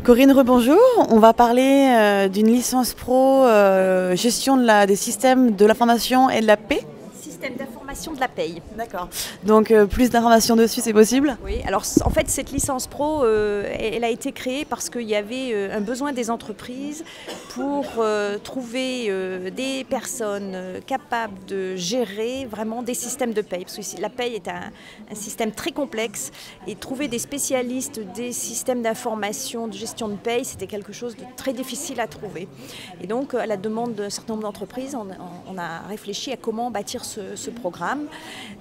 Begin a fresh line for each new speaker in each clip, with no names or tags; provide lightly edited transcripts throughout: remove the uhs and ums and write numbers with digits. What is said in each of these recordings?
Corinne, rebonjour. On va parler d'une licence pro gestion des systèmes de l'information et de la paix.
Système d'information de la paye.
D'accord. Donc plus d'informations dessus, c'est possible?
Oui, alors en fait cette licence pro, elle a été créée parce qu'il y avait un besoin des entreprises pour trouver des personnes capables de gérer vraiment des systèmes de paye. Parce que la paye est un système très complexe et trouver des spécialistes des systèmes d'information, de gestion de paye, c'était quelque chose de très difficile à trouver. Et donc à la demande d'un certain nombre d'entreprises, on a réfléchi à comment bâtir ce programme.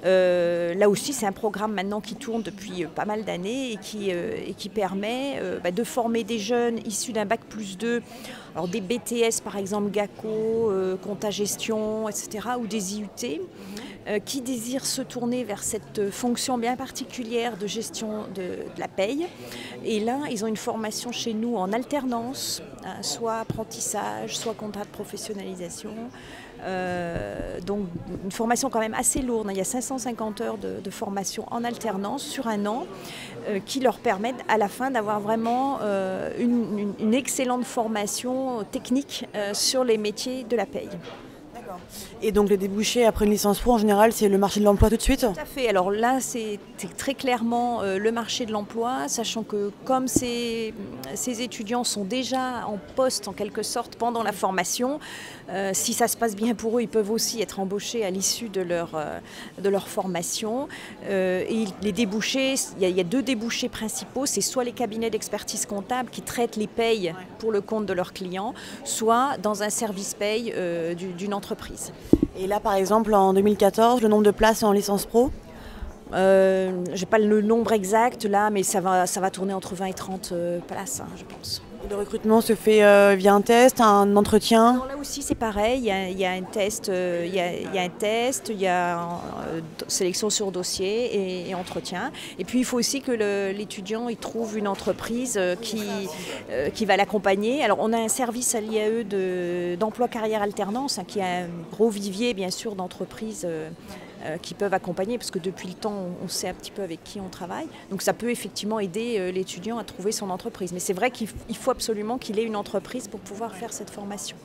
Là aussi, c'est un programme maintenant qui tourne depuis pas mal d'années et qui permet de former des jeunes issus d'un bac+2, alors des BTS par exemple, GACO, compta gestion, etc., ou des IUT, qui désirent se tourner vers cette fonction bien particulière de gestion de la paye. Et là, ils ont une formation chez nous en alternance, soit apprentissage, soit contrat de professionnalisation. Donc une formation quand même assez lourde. Il y a 550 heures de formation en alternance sur un an qui leur permettent à la fin d'avoir vraiment une excellente formation technique sur les métiers de la paye.
Et donc les débouchés après une licence pro en général, c'est le marché de l'emploi tout de suite?
Tout à fait. Alors là, c'est très clairement le marché de l'emploi, sachant que comme ces étudiants sont déjà en poste en quelque sorte pendant la formation, si ça se passe bien pour eux, ils peuvent aussi être embauchés à l'issue de leur formation. Et les débouchés, il y a deux débouchés principaux, c'est soit les cabinets d'expertise comptable qui traitent les payes pour le compte de leurs clients, soit dans un service paye d'une entreprise.
Et là, par exemple, en 2014, le nombre de places en licence pro?
Je n'ai pas le nombre exact là, mais ça va tourner entre 20 et 30 places, je pense.
Et le recrutement se fait via un test, un entretien?
Alors là aussi c'est pareil, il y a un test, il y a sélection sur dossier et entretien. Et puis il faut aussi que l'étudiant il trouve une entreprise qui va l'accompagner. Alors on a un service à l'IAE d'emploi carrière alternance qui a un gros vivier bien sûr d'entreprises qui peuvent accompagner, parce que depuis le temps, on sait un petit peu avec qui on travaille. Donc ça peut effectivement aider l'étudiant à trouver son entreprise. Mais c'est vrai qu'il faut absolument qu'il ait une entreprise pour pouvoir faire cette formation.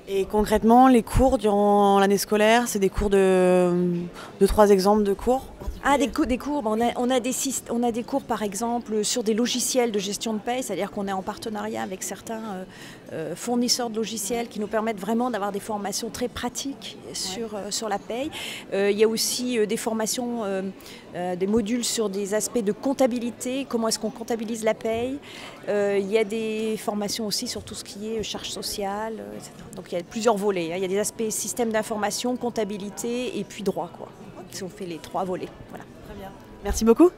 Et concrètement, les cours durant l'année scolaire, c'est des cours de 3 exemples de cours?
Ah, des cours, on a des cours par exemple sur des logiciels de gestion de paye, c'est-à-dire qu'on est en partenariat avec certains fournisseurs de logiciels qui nous permettent vraiment d'avoir des formations très pratiques sur la paye. Il y a aussi des formations, des modules sur des aspects de comptabilité, comment est-ce qu'on comptabilise la paye. Il y a des formations aussi sur tout ce qui est charges sociales, etc. Donc il y a plusieurs volets, il y a des aspects système d'information, comptabilité et puis droit, quoi. Si on fait les 3 volets. Voilà.
Très bien. Merci beaucoup.